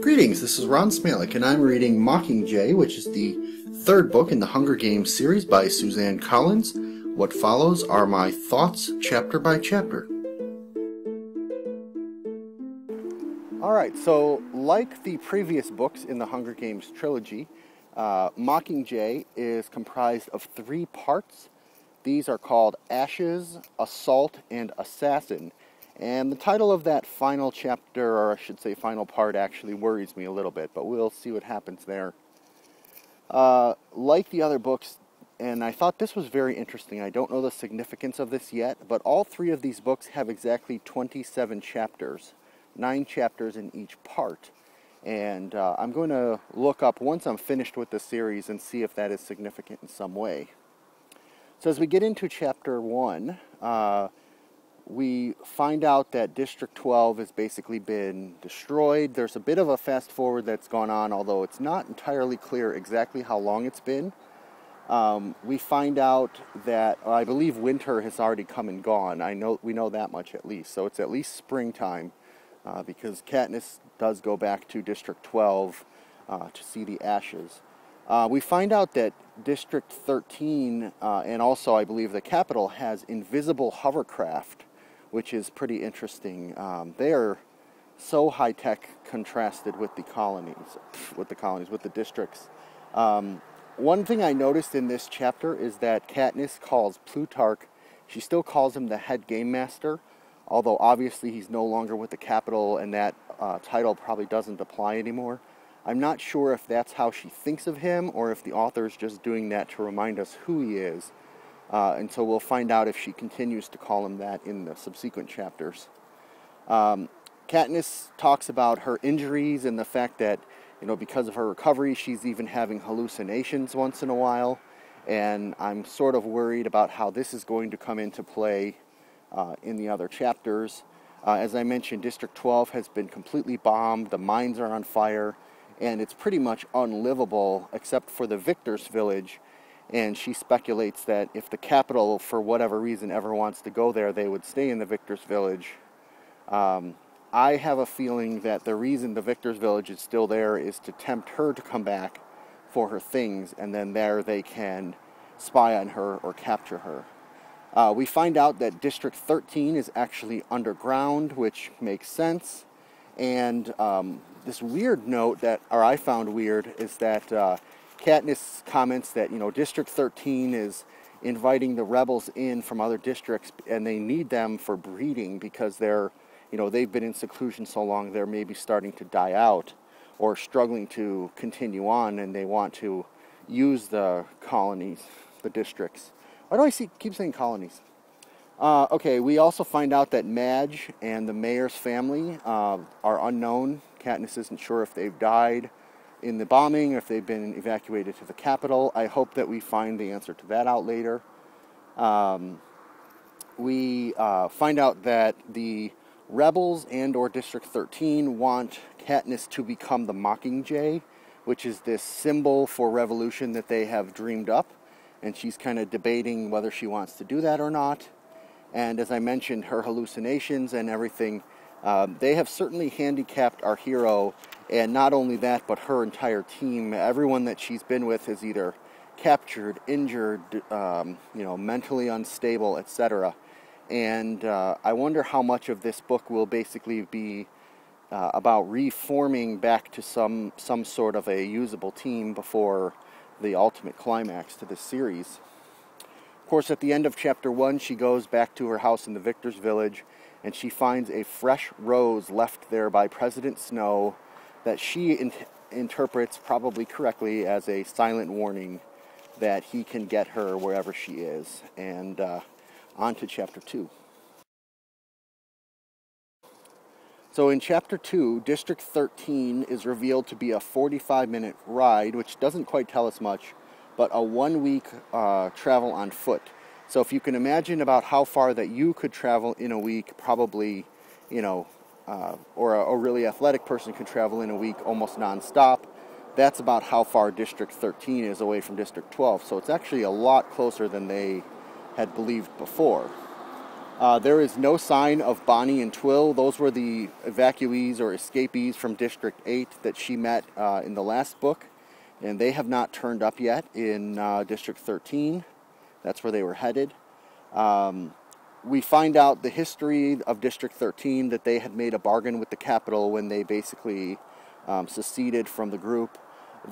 Greetings, this is Ron Smalek, and I'm reading Mockingjay, which is the third book in the Hunger Games series by Suzanne Collins. What follows are my thoughts chapter by chapter. Alright, so like the previous books in the Hunger Games trilogy, Mockingjay is comprised of 3 parts. These are called Ashes, Assault, and Assassin. And the title of that final chapter, or I should say final part, actually worries me a little bit, but we'll see what happens there. Like the other books, and I thought this was very interesting, I don't know the significance of this yet, but all 3 of these books have exactly 27 chapters, 9 chapters in each part. And I'm going to look up once I'm finished with the series and see if that is significant in some way. So as we get into chapter 1, we find out that District 12 has basically been destroyed. There's a bit of a fast forward that's gone on, although it's not entirely clear exactly how long it's been. We find out that I believe winter has already come and gone. We know that much at least. So it's at least springtime because Katniss does go back to District 12 to see the ashes. We find out that District 13 and also I believe the Capitol has invisible hovercraft, which is pretty interesting. They are so high-tech contrasted with the districts. One thing I noticed in this chapter is that Katniss calls Plutarch, she still calls him the head game master, although obviously he's no longer with the Capitol and that title probably doesn't apply anymore. I'm not sure if that's how she thinks of him or if the author's just doing that to remind us who he is. And so we'll find out if she continues to call him that in the subsequent chapters. Katniss talks about her injuries and the fact that, because of her recovery, she's even having hallucinations once in a while. And I'm sort of worried about how this is going to come into play in the other chapters. As I mentioned, District 12 has been completely bombed, the mines are on fire, and it's pretty much unlivable except for the Victor's Village. And she speculates that if the Capitol, for whatever reason, ever wants to go there, they would stay in the Victor's Village. I have a feeling that the reason the Victor's Village is still there is to tempt her to come back for her things, and then there they can spy on her or capture her. We find out that District 13 is actually underground, which makes sense. And this weird note I found weird, is that Katniss comments that, District 13 is inviting the rebels in from other districts and they need them for breeding because they've been in seclusion so long they're maybe starting to die out or struggling to continue on, and they want to use the colonies, the districts. Why do I keep saying colonies? Okay, we also find out that Madge and the mayor's family are unknown. Katniss isn't sure if they've died in the bombing, if they've been evacuated to the Capitol. I hope that we find the answer to that out later. We find out that the rebels and or District 13 want Katniss to become the Mockingjay, which is this symbol for revolution that they have dreamed up, and she's kind of debating whether she wants to do that or not. And as I mentioned, her hallucinations and everything, they have certainly handicapped our hero. And not only that, but her entire team. Everyone that she's been with is either captured, injured, mentally unstable, etc. And I wonder how much of this book will basically be about reforming back to some sort of a usable team before the ultimate climax to this series. Of course, at the end of chapter 1, she goes back to her house in the Victor's Village, and she finds a fresh rose left there by President Snow that she interprets, probably correctly, as a silent warning that he can get her wherever she is. And on to chapter 2. So in chapter 2, District 13 is revealed to be a 45-minute ride, which doesn't quite tell us much, but a 1-week travel on foot. So if you can imagine about how far that you could travel in a week, probably, or a really athletic person could travel in a week almost non-stop, that's about how far District 13 is away from District 12. So it's actually a lot closer than they had believed before. There is no sign of Bonnie and Twill. Those were the evacuees or escapees from District 8 that she met in the last book. And they have not turned up yet in District 13. That's where they were headed. We find out the history of District 13, that they had made a bargain with the Capitol when they basically seceded from the group,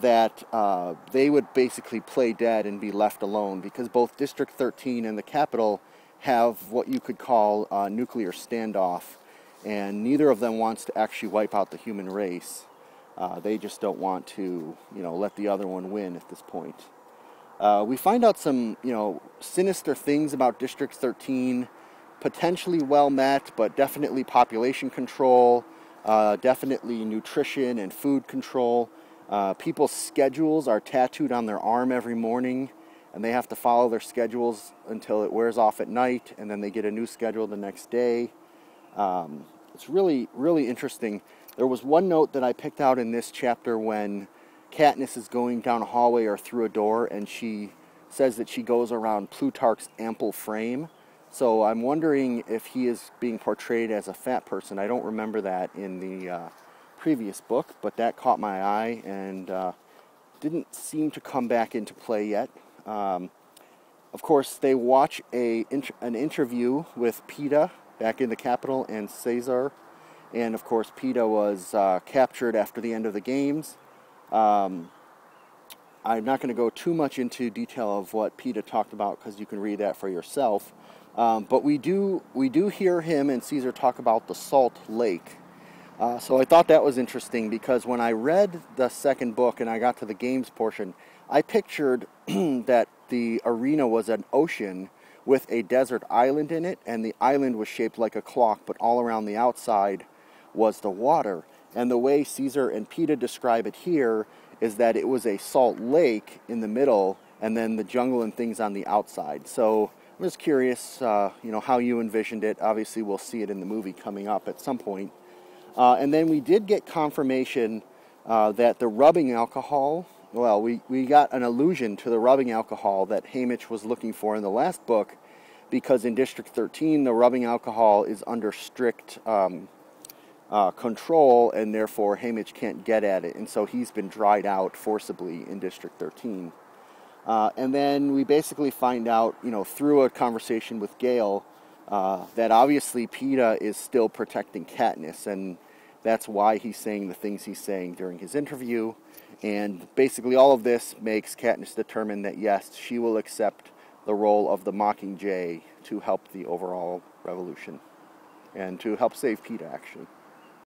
that they would basically play dead and be left alone, because both District 13 and the Capitol have what you could call a nuclear standoff, and neither of them wants to actually wipe out the human race. They just don't want to, let the other one win at this point. We find out some, sinister things about District 13, potentially well met, but definitely population control, definitely nutrition and food control. People's schedules are tattooed on their arm every morning, and they have to follow their schedules until it wears off at night, and then they get a new schedule the next day. It's really, really interesting. There was one note that I picked out in this chapter when Katniss is going down a hallway or through a door, and she says that she goes around Plutarch's ample frame. So I'm wondering if he is being portrayed as a fat person. I don't remember that in the previous book, but that caught my eye and didn't seem to come back into play yet. Of course, they watch an interview with Peeta back in the Capitol and Caesar. And of course, Peeta was captured after the end of the games. I'm not going to go too much into detail of what Peeta talked about, because you can read that for yourself. But we do hear him and Caesar talk about the Salt Lake. So I thought that was interesting, because when I read the second book and I got to the games portion, I pictured that the arena was an ocean with a desert island in it, and the island was shaped like a clock, but all around the outside was the water. And the way Caesar and Peeta describe it here is that it was a salt lake in the middle, and then the jungle and things on the outside. So I'm just curious, how you envisioned it. Obviously, we'll see it in the movie coming up at some point. And then we did get confirmation that the rubbing alcohol, well, we got an allusion to the rubbing alcohol that Haymitch was looking for in the last book, because in District 13, the rubbing alcohol is under strict control, and therefore Haymitch can't get at it, and so he's been dried out forcibly in District 13. And then we basically find out, through a conversation with Gale, that obviously Peeta is still protecting Katniss, and that's why he's saying the things he's saying during his interview. And basically all of this makes Katniss determine that yes, she will accept the role of the Mockingjay to help the overall revolution, and to help save Peeta, actually.